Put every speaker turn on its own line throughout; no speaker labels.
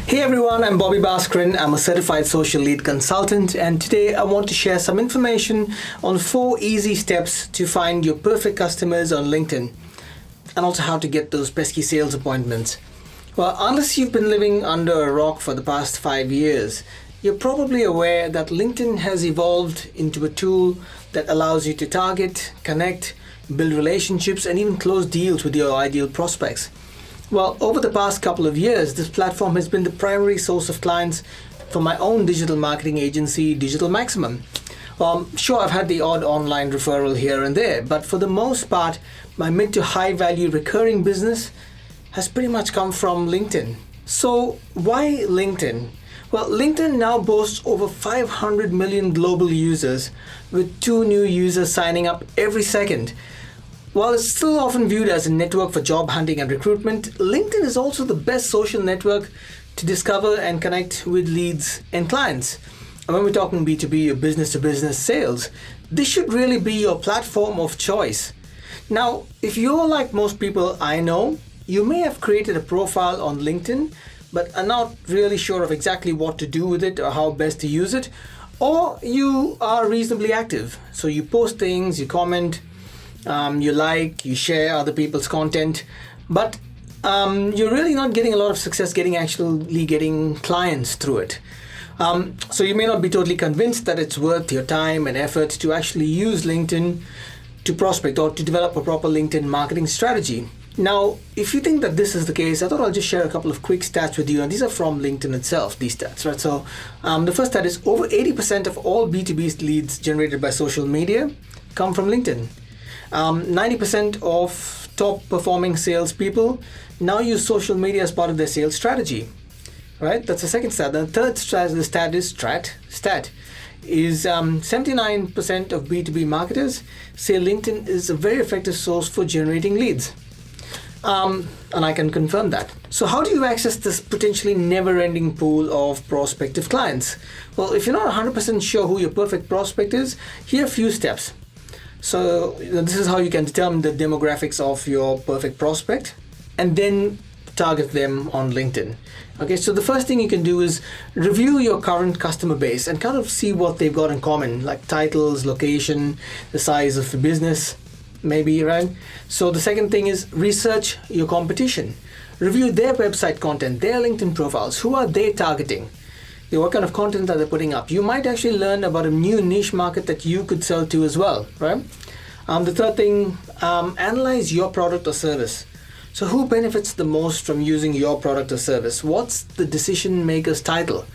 Hey everyone, I'm Bobby Baskaran. I'm a certified social lead consultant, and today I want to share some information on 4 easy steps to find your perfect customers on LinkedIn, and also how to get those pesky sales appointments. Well, unless you've been living under a rock for the past 5 years, you're probably aware that LinkedIn has evolved into a tool that allows you to target, connect, build relationships, and even close deals with your ideal prospects. Well, over the past couple of years, this platform has been the primary source of clients for my own digital marketing agency, Digital Maximum. Sure, I've had the odd online referral here and there, but for the most part, my mid to high value recurring business has pretty much come from LinkedIn. So why LinkedIn? Well, LinkedIn now boasts over 500 million global users, with 2 new users signing up every second. While it's still often viewed as a network for job hunting and recruitment, LinkedIn is also the best social network to discover and connect with leads and clients. And when we're talking B2B or business-to-business sales, this should really be your platform of choice. Now, if you're like most people I know, you may have created a profile on LinkedIn, but are not really sure of exactly what to do with it or how best to use it, or you are reasonably active. So you post things, you comment, you share other people's content, but you're really not getting a lot of success actually getting clients through it. So you may not be totally convinced that it's worth your time and effort to actually use LinkedIn to prospect or to develop a proper LinkedIn marketing strategy. Now, if you think that this is the case, I thought I'll just share a couple of quick stats with you, and these are from LinkedIn itself, these stats, right? So the first stat is over 80% of all B2B leads generated by social media come from LinkedIn. 90% of top performing salespeople now use social media as part of their sales strategy, right? That's the second stat. The third stat is 79% of B2B marketers say LinkedIn is a very effective source for generating leads. And I can confirm that. So how do you access this potentially never-ending pool of prospective clients? Well, if you're not 100% sure who your perfect prospect is, here are a few steps. So this is how you can determine the demographics of your perfect prospect and then target them on LinkedIn. Okay, so the first thing you can do is review your current customer base and kind of see what they've got in common, like titles, location, the size of the business, maybe, right? So the second thing is research your competition. Review their website content, their LinkedIn profiles. Who are they targeting? What kind of content are they putting up? You might actually learn about a new niche market that you could sell to as well, right? The third thing, analyze your product or service. So who benefits the most from using your product or service? What's the decision maker's title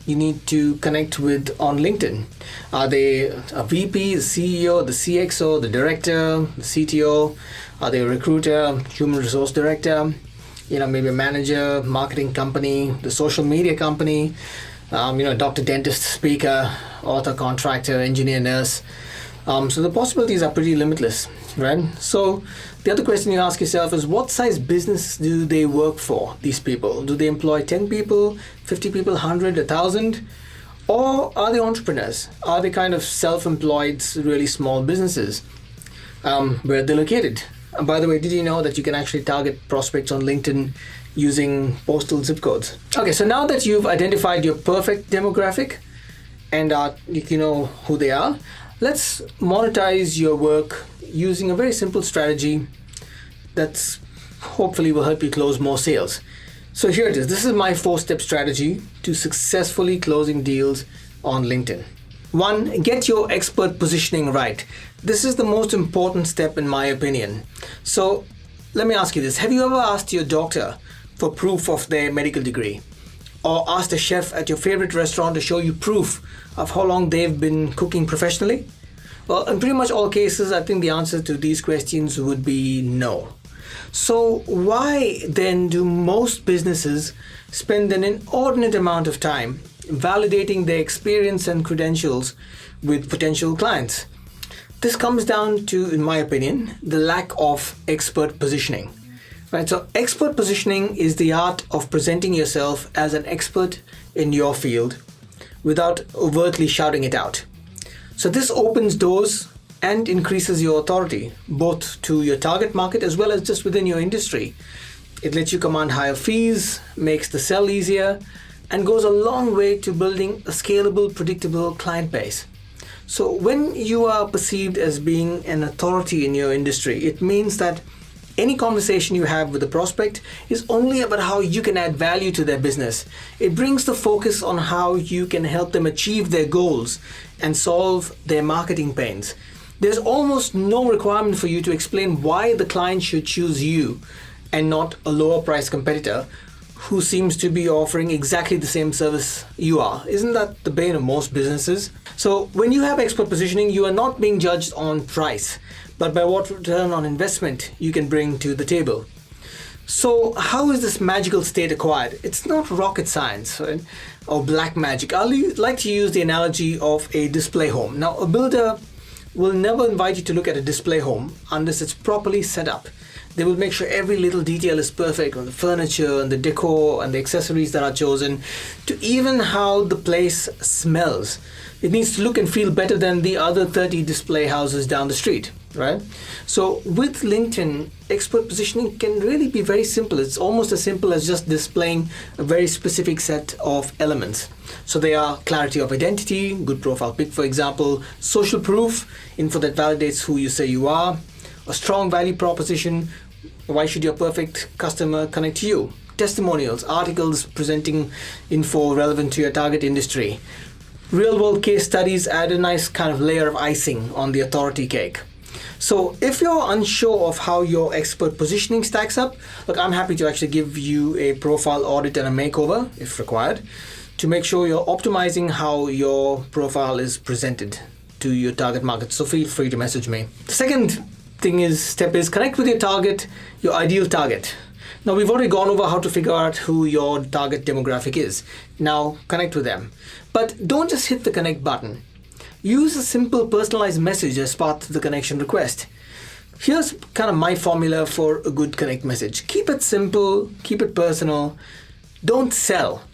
you need to connect with on LinkedIn? Are they a VP, the CEO, the CXO, the director, the CTO? Are they a recruiter, human resource director? Maybe a manager, marketing company, the social media company, doctor, dentist, speaker, author, contractor, engineer, nurse. So the possibilities are pretty limitless, right? So the other question you ask yourself is, what size business do they work for, these people? Do they employ 10 people, 50 people, 100, 1,000? Or are they entrepreneurs? Are they kind of self-employed, really small businesses? Where are they located? And by the way, did you know that you can actually target prospects on LinkedIn using postal zip codes? Okay, so now that you've identified your perfect demographic and you know who they are, let's monetize your work using a very simple strategy that's hopefully will help you close more sales. So here it is. This is my 4-step strategy to successfully closing deals on LinkedIn. 1, get your expert positioning right. This is the most important step in my opinion. So let me ask you this. Have you ever asked your doctor for proof of their medical degree? Or asked a chef at your favorite restaurant to show you proof of how long they've been cooking professionally? Well, in pretty much all cases, I think the answer to these questions would be no. So why then do most businesses spend an inordinate amount of time validating their experience and credentials with potential clients? This comes down to, in my opinion, the lack of expert positioning. Right, so expert positioning is the art of presenting yourself as an expert in your field without overtly shouting it out. So this opens doors and increases your authority, both to your target market as well as just within your industry. It lets you command higher fees, makes the sell easier, and goes a long way to building a scalable, predictable client base. So when you are perceived as being an authority in your industry, it means that any conversation you have with a prospect is only about how you can add value to their business. It brings the focus on how you can help them achieve their goals and solve their marketing pains. There's almost no requirement for you to explain why the client should choose you and not a lower price competitor who seems to be offering exactly the same service you are. Isn't that the bane of most businesses? So when you have expert positioning, you are not being judged on price, but by what return on investment you can bring to the table. So how is this magical state acquired? It's not rocket science, right? Or black magic. I like to use the analogy of a display home. Now, a builder will never invite you to look at a display home unless it's properly set up. They will make sure every little detail is perfect, on the furniture and the decor and the accessories that are chosen, to even how the place smells. It needs to look and feel better than the other 30 display houses down the street, right? So with LinkedIn, expert positioning can really be very simple. It's almost as simple as just displaying a very specific set of elements. So they are clarity of identity, good profile pic, for example, social proof, info that validates who you say you are, a strong value proposition, why should your perfect customer connect to you, testimonials, articles presenting info relevant to your target industry. Real-world case studies add a nice kind of layer of icing on the authority cake. So if you're unsure of how your expert positioning stacks up, look, I'm happy to actually give you a profile audit and a makeover, if required, to make sure you're optimizing how your profile is presented to your target market. So feel free to message me. The second step is connect with your target, your ideal target. Now we've already gone over how to figure out who your target demographic is. Now connect with them. But don't just hit the connect button. Use a simple personalized message as part of the connection request. Here's kind of my formula for a good connect message. Keep it simple, keep it personal. Don't sell.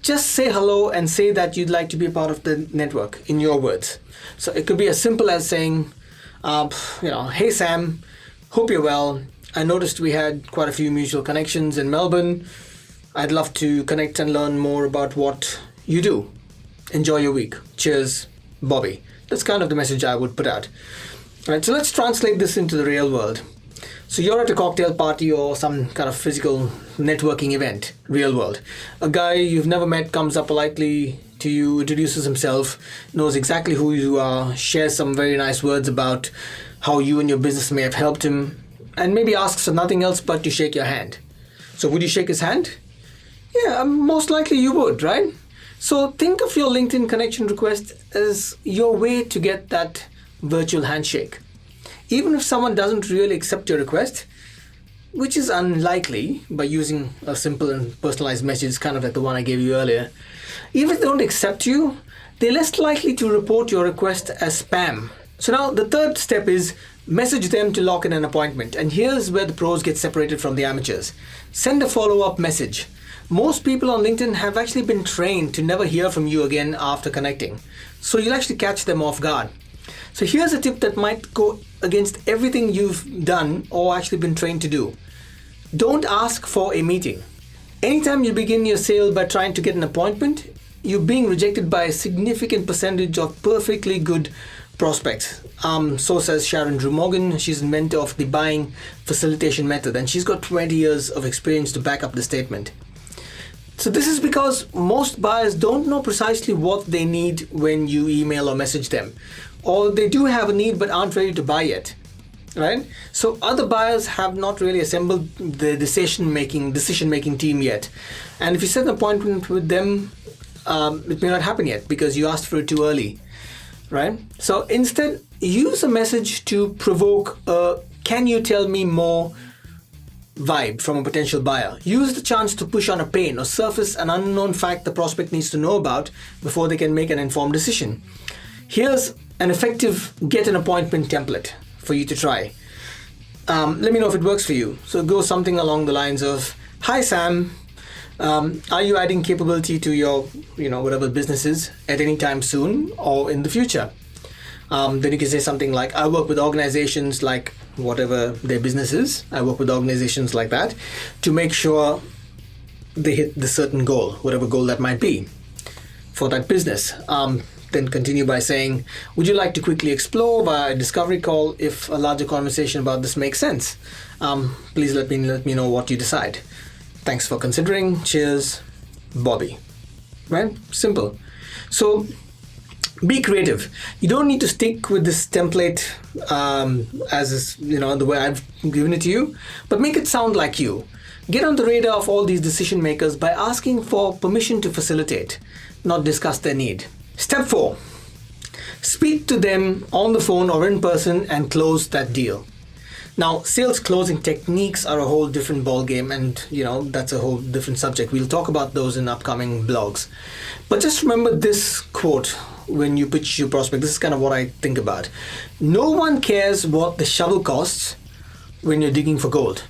Just say hello and say that you'd like to be a part of the network in your words. So it could be as simple as saying, hey Sam, hope you're well. I noticed we had quite a few mutual connections in Melbourne. I'd love to connect and learn more about what you do. Enjoy your week. Cheers, Bobby. That's kind of the message I would put out. All right, so let's translate this into the real world. So you're at a cocktail party or some kind of physical networking event, real world. A guy you've never met comes up politely to you, introduces himself, knows exactly who you are, shares some very nice words about how you and your business may have helped him, and maybe asks for nothing else but to shake your hand. So would you shake his hand? Yeah, most likely you would, right? So think of your LinkedIn connection request as your way to get that virtual handshake. Even if someone doesn't really accept your request, which is unlikely by using a simple and personalized message, kind of like the one I gave you earlier, even if they don't accept you, they're less likely to report your request as spam. So now the third step is message them to lock in an appointment. And here's where the pros get separated from the amateurs. Send a follow-up message. Most people on LinkedIn have actually been trained to never hear from you again after connecting. So you'll actually catch them off guard. So here's a tip that might go against everything you've done or actually been trained to do. Don't ask for a meeting. Anytime you begin your sale by trying to get an appointment, you're being rejected by a significant percentage of perfectly good prospects. So says Sharon Drew Morgan. She's inventor of the buying facilitation method, and she's got 20 years of experience to back up the statement. So this is because most buyers don't know precisely what they need when you email or message them. Or they do have a need but aren't ready to buy yet, right? So other buyers have not really assembled the decision-making team yet. And if you set an appointment with them, it may not happen yet because you asked for it too early, right? So instead, use a message to provoke a "can you tell me more" vibe from a potential buyer. Use the chance to push on a pain or surface an unknown fact the prospect needs to know about before they can make an informed decision. Here's an effective get an appointment template for you to try. Let me know if it works for you. So it goes something along the lines of, "Hi Sam, are you adding capability to your, whatever business is at any time soon or in the future?" Then you can say something like, "I work with organizations like whatever their business is. I work with organizations like that to make sure they hit the certain goal, whatever goal that might be for that business. Then continue by saying, would you like to quickly explore via a discovery call if a larger conversation about this makes sense? Please let me know what you decide. Thanks for considering. Cheers, Bobby. Right? Simple. So be creative. You don't need to stick with this template as is, the way I've given it to you, but make it sound like you. Get on the radar of all these decision makers by asking for permission to facilitate, not discuss their need. Step 4, speak to them on the phone or in person and close that deal. Now, sales closing techniques are a whole different ballgame, and that's a whole different subject. We'll talk about those in upcoming blogs. But just remember this quote when you pitch your prospect. This is kind of what I think about. No one cares what the shovel costs when you're digging for gold.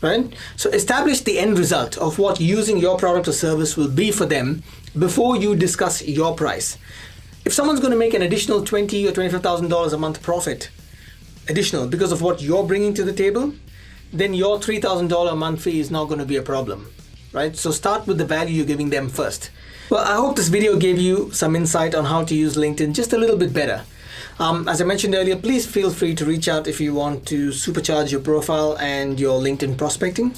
Right? So establish the end result of what using your product or service will be for them before you discuss your price. If someone's going to make an additional $20,000 or $25,000 a month profit, additional because of what you're bringing to the table, then your $3,000 a month fee is not going to be a problem, right? So start with the value you're giving them first. Well, I hope this video gave you some insight on how to use LinkedIn just a little bit better. As I mentioned earlier, please feel free to reach out if you want to supercharge your profile and your LinkedIn prospecting.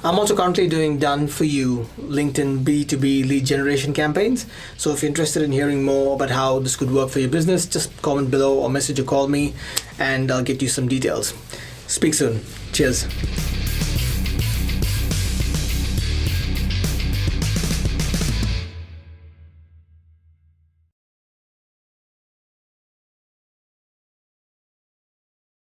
I'm also currently doing done for you LinkedIn B2B lead generation campaigns. So if you're interested in hearing more about how this could work for your business, just comment below or message or call me and I'll get you some details. Speak soon. Cheers.